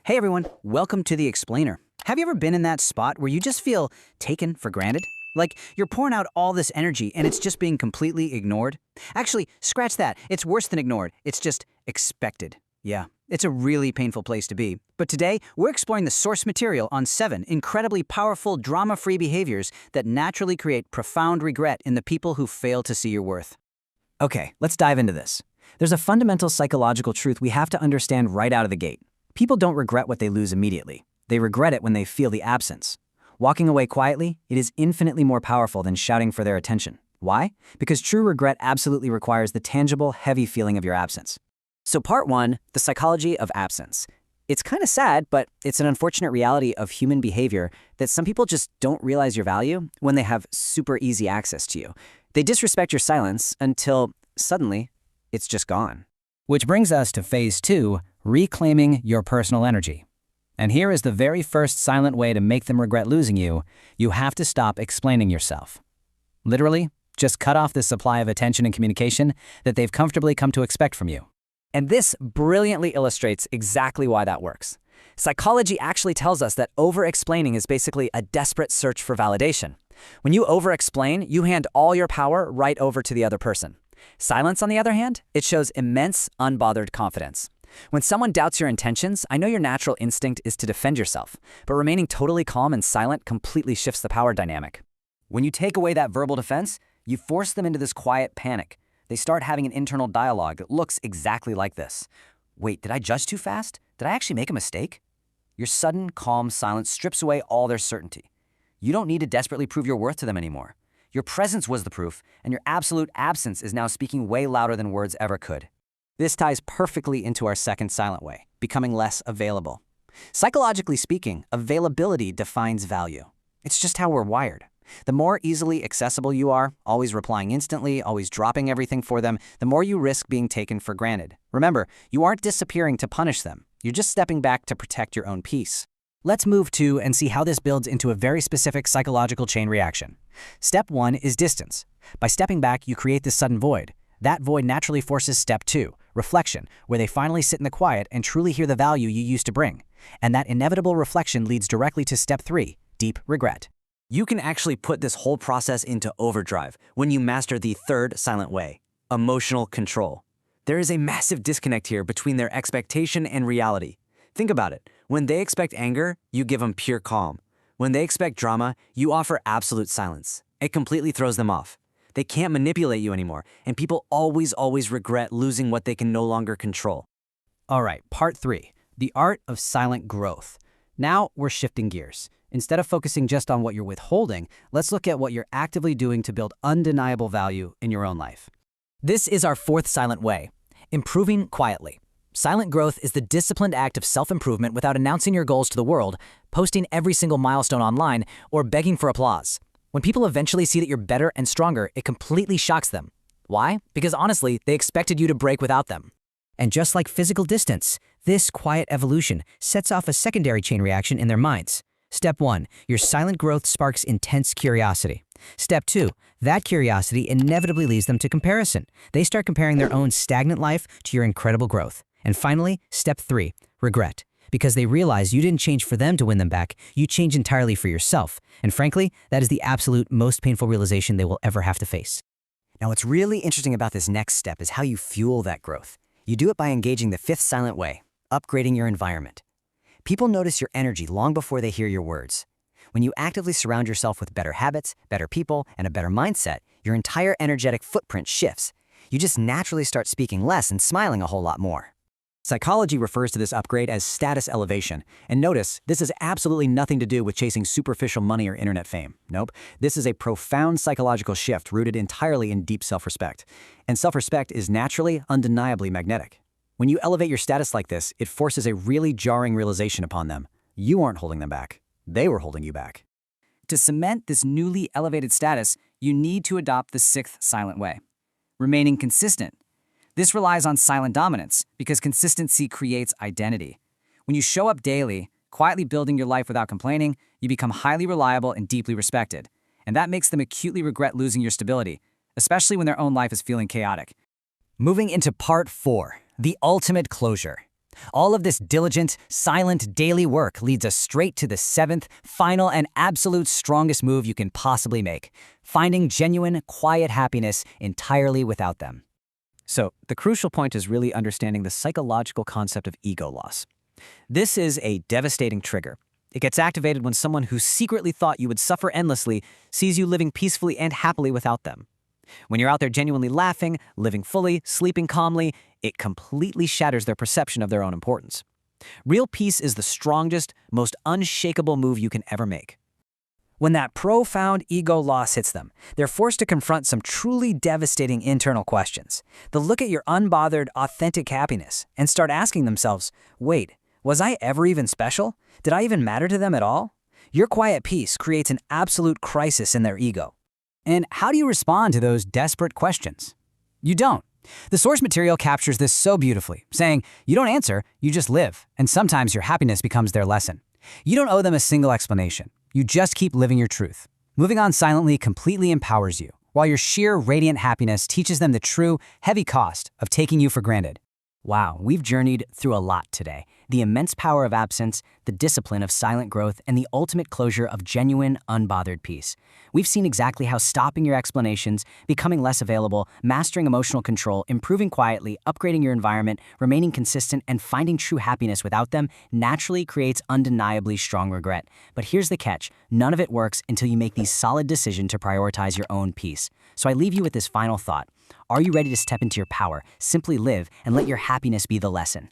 Hey everyone, welcome to The Explainer. Have you ever been in that spot where you just feel taken for granted? Like you're pouring out all this energy and it's just being completely ignored? Actually, scratch that. It's worse than ignored. It's just expected. Yeah, it's a really painful place to be. But today, we're exploring the source material on 7 incredibly powerful drama-free behaviors that naturally create profound regret in the people who fail to see your worth. Okay, let's dive into this. There's a fundamental psychological truth we have to understand right out of the gate. People don't regret what they lose immediately. They regret it when they feel the absence. Walking away quietly, it is infinitely more powerful than shouting for their attention. Why? Because true regret absolutely requires the tangible, heavy feeling of your absence. So part 1, the psychology of absence. It's kind of sad, but it's an unfortunate reality of human behavior that some people just don't realize your value when they have super easy access to you. They disrespect your silence until, suddenly, it's just gone. Which brings us to phase 2, reclaiming your personal energy. And here is the very first silent way to make them regret losing you. You have to stop explaining yourself. Literally, just cut off the supply of attention and communication that they've comfortably come to expect from you. And this brilliantly illustrates exactly why that works. Psychology actually tells us that over-explaining is basically a desperate search for validation. When you over-explain, you hand all your power right over to the other person. Silence, on the other hand, it shows immense, unbothered confidence. When someone doubts your intentions, I know your natural instinct is to defend yourself, but remaining totally calm and silent completely shifts the power dynamic. When you take away that verbal defense, you force them into this quiet panic. They start having an internal dialogue that looks exactly like this. Wait, did I judge too fast? Did I actually make a mistake? Your sudden, calm silence strips away all their certainty. You don't need to desperately prove your worth to them anymore. Your presence was the proof, and your absolute absence is now speaking way louder than words ever could. This ties perfectly into our second silent way, becoming less available. Psychologically speaking, availability defines value. It's just how we're wired. The more easily accessible you are, always replying instantly, always dropping everything for them, the more you risk being taken for granted. Remember, you aren't disappearing to punish them. You're just stepping back to protect your own peace. Let's move to and see how this builds into a very specific psychological chain reaction. Step 1 is distance. By stepping back, you create this sudden void. That void naturally forces step 2, reflection, where they finally sit in the quiet and truly hear the value you used to bring. And that inevitable reflection leads directly to step 3, deep regret. You can actually put this whole process into overdrive when you master the third silent way, emotional control. There is a massive disconnect here between their expectation and reality. Think about it. When they expect anger, you give them pure calm. When they expect drama, you offer absolute silence. It completely throws them off. They can't manipulate you anymore, and people always regret losing what they can no longer control. All right, part 3, the art of silent growth. Now we're shifting gears. Instead of focusing just on what you're withholding, let's look at what you're actively doing to build undeniable value in your own life. This is our fourth silent way, improving quietly. Silent growth is the disciplined act of self-improvement without announcing your goals to the world, posting every single milestone online, or begging for applause. When people eventually see that you're better and stronger, it completely shocks them. Why? Because honestly, they expected you to break without them. And just like physical distance, this quiet evolution sets off a secondary chain reaction in their minds. Step 1, your silent growth sparks intense curiosity. Step 2, that curiosity inevitably leads them to comparison. They start comparing their own stagnant life to your incredible growth. And finally, step 3, regret. Because they realize you didn't change for them to win them back, you change entirely for yourself. And frankly, that is the absolute most painful realization they will ever have to face. Now, what's really interesting about this next step is how you fuel that growth. You do it by engaging the fifth silent way, upgrading your environment. People notice your energy long before they hear your words. When you actively surround yourself with better habits, better people, and a better mindset, your entire energetic footprint shifts. You just naturally start speaking less and smiling a whole lot more. Psychology refers to this upgrade as status elevation. And notice, this has absolutely nothing to do with chasing superficial money or internet fame. Nope. This is a profound psychological shift rooted entirely in deep self-respect. And self-respect is naturally, undeniably magnetic. When you elevate your status like this, it forces a really jarring realization upon them. You aren't holding them back. They were holding you back. To cement this newly elevated status, you need to adopt the sixth silent way, remaining consistent. This relies on silent dominance because consistency creates identity. When you show up daily, quietly building your life without complaining, you become highly reliable and deeply respected. And that makes them acutely regret losing your stability, especially when their own life is feeling chaotic. Moving into part 4, the ultimate closure. All of this diligent, silent daily work leads us straight to the seventh, final, and absolute strongest move you can possibly make: finding genuine, quiet happiness entirely without them. So, the crucial point is really understanding the psychological concept of ego loss. This is a devastating trigger. It gets activated when someone who secretly thought you would suffer endlessly sees you living peacefully and happily without them. When you're out there genuinely laughing, living fully, sleeping calmly, it completely shatters their perception of their own importance. Real peace is the strongest, most unshakable move you can ever make. When that profound ego loss hits them, they're forced to confront some truly devastating internal questions. They'll look at your unbothered, authentic happiness and start asking themselves, wait, was I ever even special? Did I even matter to them at all? Your quiet peace creates an absolute crisis in their ego. And how do you respond to those desperate questions? You don't. The source material captures this so beautifully, saying, you don't answer, you just live, and sometimes your happiness becomes their lesson. You don't owe them a single explanation. You just keep living your truth. Moving on silently completely empowers you, while your sheer radiant happiness teaches them the true, heavy cost of taking you for granted. Wow, we've journeyed through a lot today. The immense power of absence, the discipline of silent growth, and the ultimate closure of genuine, unbothered peace. We've seen exactly how stopping your explanations, becoming less available, mastering emotional control, improving quietly, upgrading your environment, remaining consistent, and finding true happiness without them naturally creates undeniably strong regret. But here's the catch: none of it works until you make the solid decision to prioritize your own peace. So I leave you with this final thought. Are you ready to step into your power, simply live, and let your happiness be the lesson?